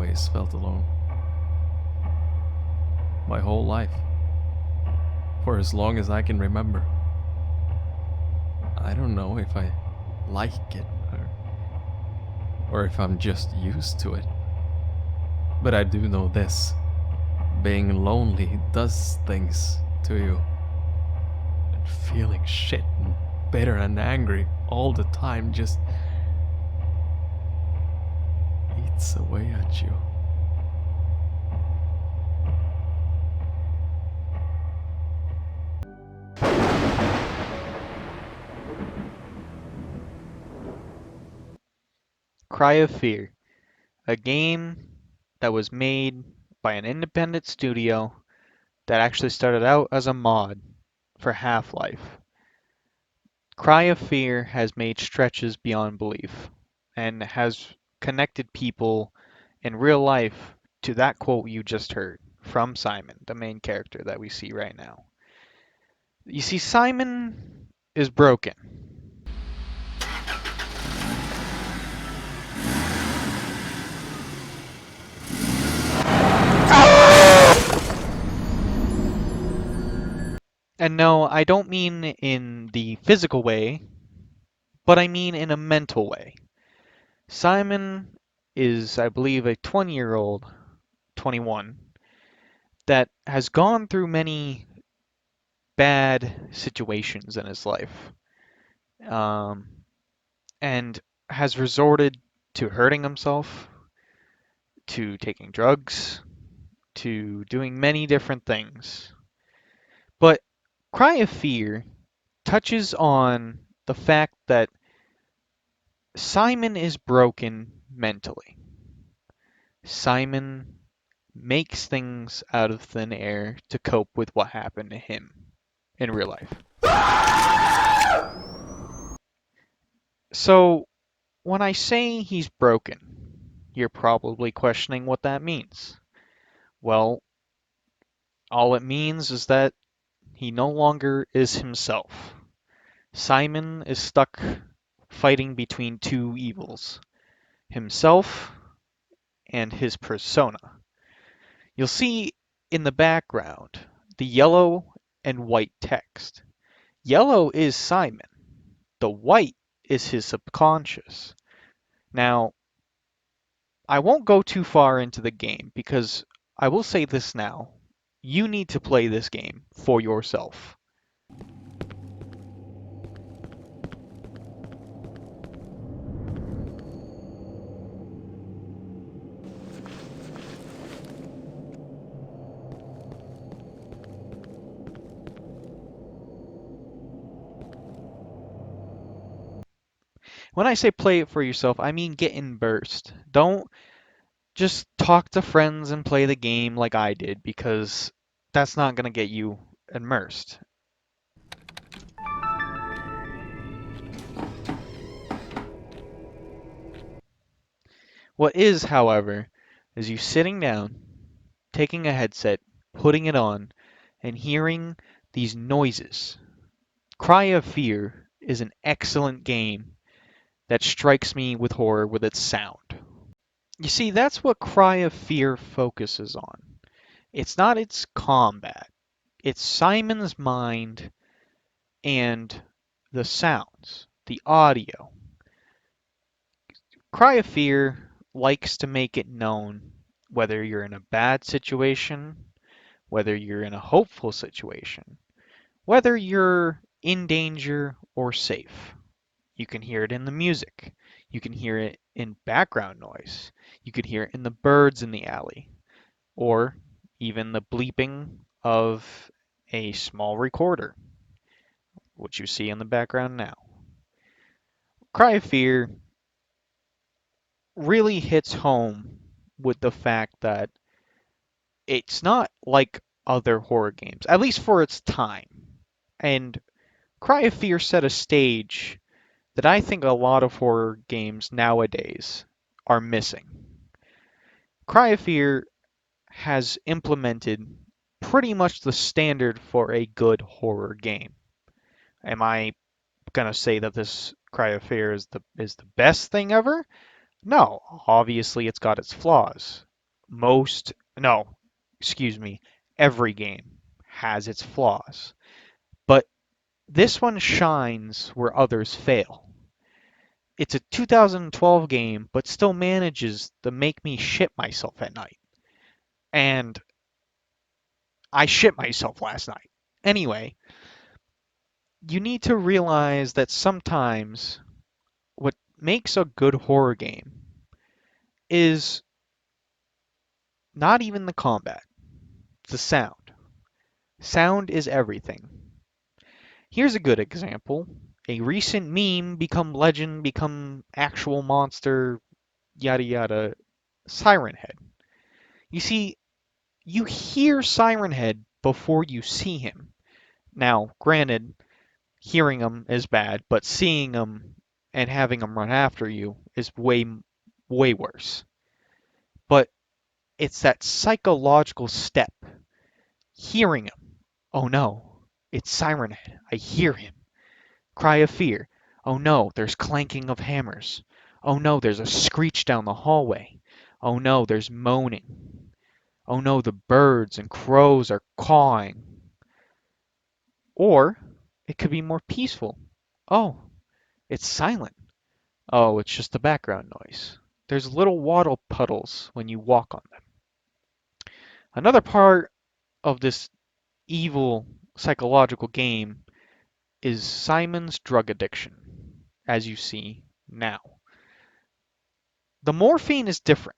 always felt alone. My whole life. For as long as I can remember. I don't know if I like it or if I'm just used to it. But I do know this. Being lonely does things to you. And feeling shit and bitter and angry all the time just eats away at you. Cry of Fear, a game that was made by an independent studio that actually started out as a mod for Half-Life. Cry of Fear has made stretches beyond belief and has connected people in real life to that quote you just heard from Simon, the main character that we see right now. You see, Simon is broken. And no, I don't mean in the physical way, but I mean in a mental way. Simon is, I believe, a 20-year-old, 21, that has gone through many bad situations in his life, um, and has resorted to hurting himself, to taking drugs, to doing many different things. But Cry of Fear touches on the fact that Simon is broken mentally. Simon makes things out of thin air to cope with what happened to him in real life. So, when I say he's broken, you're probably questioning what that means. Well, all it means is that he no longer is himself. Simon is stuck fighting between two evils, himself and his persona. You'll see in the background the yellow and white text. Yellow is Simon. The white is his subconscious. Now, I won't go too far into the game because I will say this now. You need to play this game for yourself. When I say play it for yourself, I mean get in burst. Don't just talk to friends and play the game like I did because that's not going to get you immersed. What is, however, is you sitting down, taking a headset, putting it on, and hearing these noises. Cry of Fear is an excellent game that strikes me with horror with its sound. You see, that's what Cry of Fear focuses on. It's not its combat, it's Simon's mind and the sounds, the audio. Cry of Fear likes to make it known whether you're in a bad situation, whether you're in a hopeful situation, whether you're in danger or safe. You can hear it in the music. You can hear it in background noise. You could hear it in the birds in the alley, or even the bleeping of a small recorder, which you see in the background now. Cry of Fear really hits home with the fact that it's not like other horror games, at least for its time. And Cry of Fear set a stage that I think a lot of horror games nowadays are missing. Cry of Fear has implemented pretty much the standard for a good horror game. Am I gonna say that this Cry of Fear is the best thing ever? No, obviously it's got its flaws. most, no, excuse me, every game has its flaws. But this one shines where others fail. It's a 2012 game, but still manages to make me shit myself at night. And I shit myself last night. Anyway, you need to realize that sometimes what makes a good horror game is not even the combat, it's the sound. Sound is everything. Here's a good example. A recent meme become legend, become actual monster, yada yada, Siren Head. You see, you hear Siren Head before you see him. Now, granted, hearing him is bad, but seeing him and having him run after you is way worse. But it's that psychological step. Hearing him. Oh no, it's Siren Head. I hear him. Cry of fear. Oh no, there's clanking of hammers. Oh no, there's a screech down the hallway. Oh no, there's moaning. Oh no, the birds and crows are cawing. Or it could be more peaceful. Oh, it's silent. Oh, it's just the background noise. There's little water puddles when you walk on them. Another part of this evil psychological game is Simon's drug addiction, as you see now. The morphine is different.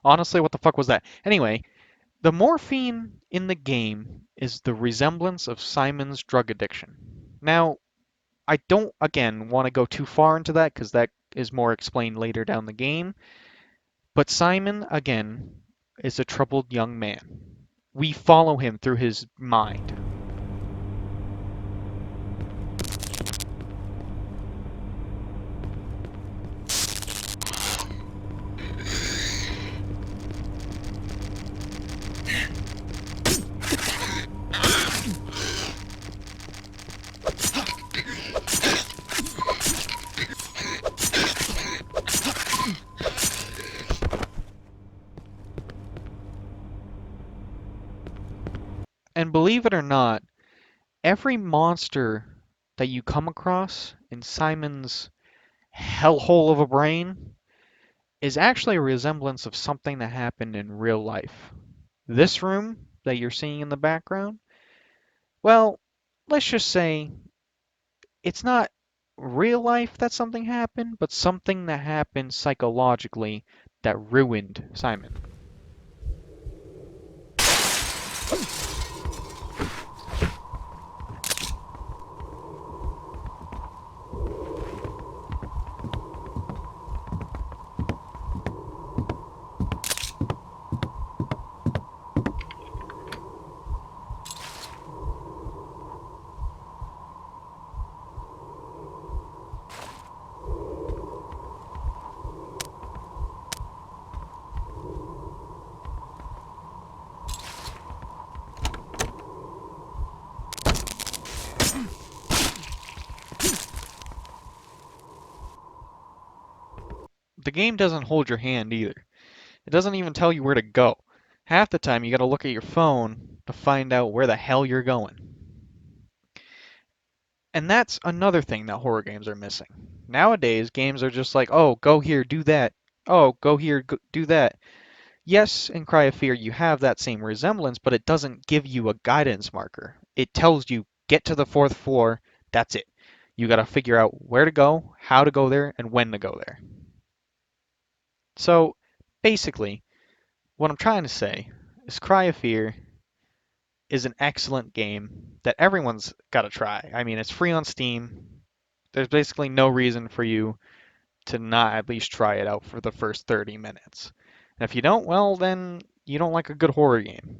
Honestly, what the fuck was that? Anyway, the morphine in the game is the resemblance of Simon's drug addiction. Now, I don't, again, want to go too far into that because that is more explained later down the game. But Simon, again, is a troubled young man. We follow him through his mind. And believe it or not, every monster that you come across in Simon's hellhole of a brain is actually a resemblance of something that happened in real life. This room that you're seeing in the background, well, let's just say it's not real life that something happened, but something that happened psychologically that ruined Simon. The game doesn't hold your hand either. It doesn't even tell you where to go. Half the time you gotta look at your phone to find out where the hell you're going. And that's another thing that horror games are missing. Nowadays, games are just like, oh, go here, do that. Oh, go here, do that. Yes, in Cry of Fear, you have that same resemblance, but it doesn't give you a guidance marker. It tells you, get to the fourth floor, that's it. You gotta figure out where to go, how to go there, and when to go there. So, basically, what I'm trying to say is Cry of Fear is an excellent game that everyone's gotta try. I mean, it's free on Steam. There's basically no reason for you to not at least try it out for the first 30 minutes. And if you don't, well, then you don't like a good horror game.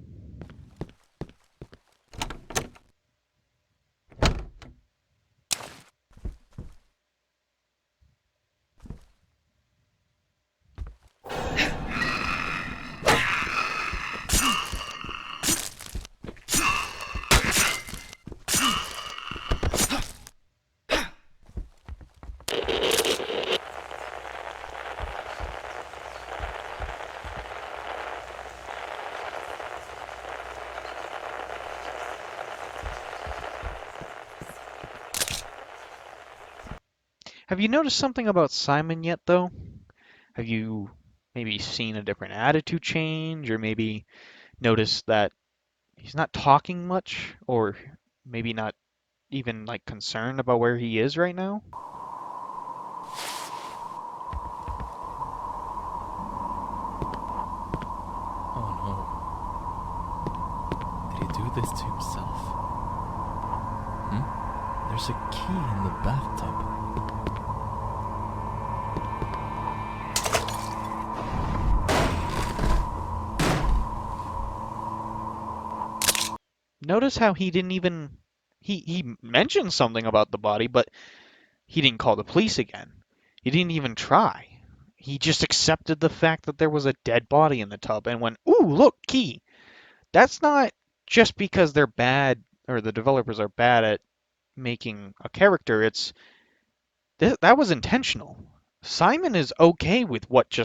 Have you noticed something about Simon yet, though? Have you maybe seen a different attitude change, or maybe noticed that he's not talking much, or maybe not even like concerned about where he is right now? Oh no. Did he do this to himself? There's a key in the bathtub. Notice how he didn't even he mentioned something about the body, but he didn't call the police again. He didn't even try. He just accepted the fact that there was a dead body in the tub and went, "Ooh, look, key." That's not just because they're bad or the developers are bad at making a character. That was intentional. Simon is okay with what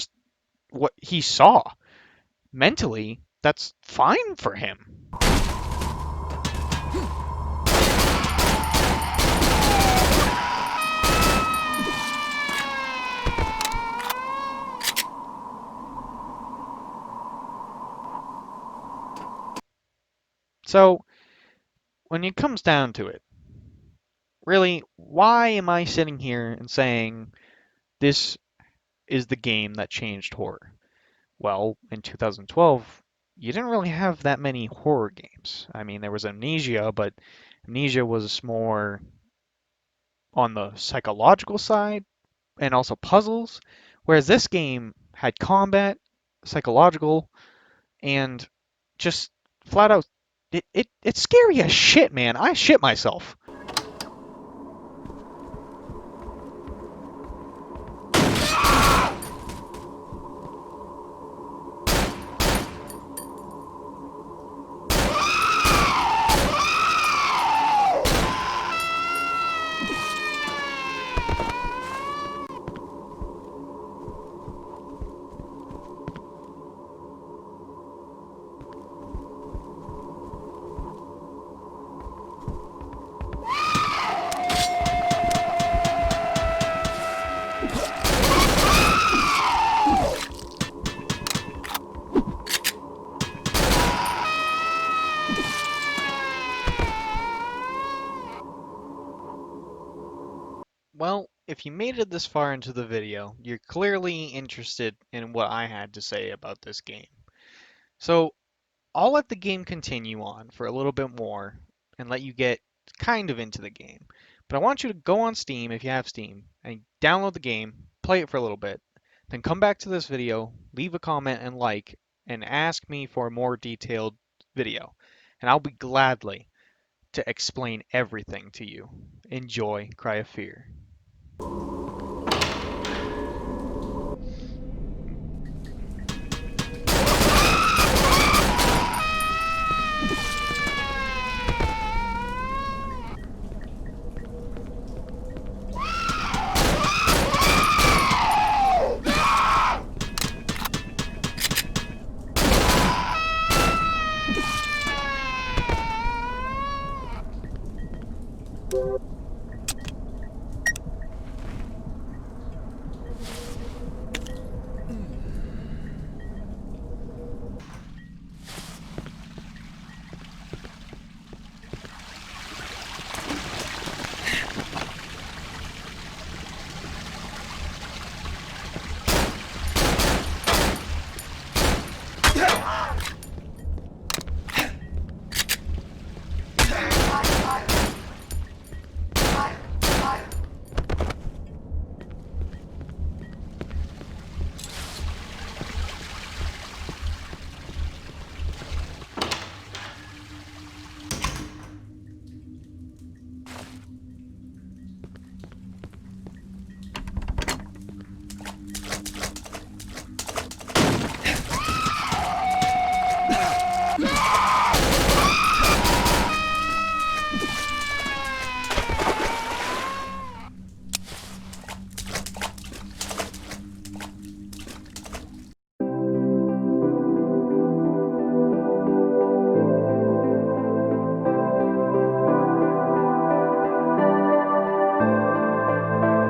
he saw. Mentally, that's fine for him. So, when it comes down to it, really, why am I sitting here and saying this is the game that changed horror? Well, in 2012, you didn't really have that many horror games. I mean, there was Amnesia, but Amnesia was more on the psychological side and also puzzles, whereas this game had combat, psychological, and just flat out it's scary as shit, man. I shit myself. Well, if you made it this far into the video, you're clearly interested in what I had to say about this game. So I'll let the game continue on for a little bit more and let you get kind of into the game. But I want you to go on Steam if you have Steam and download the game, play it for a little bit, then come back to this video, leave a comment and like, and ask me for a more detailed video. And I'll be gladly to explain everything to you. Enjoy Cry of Fear.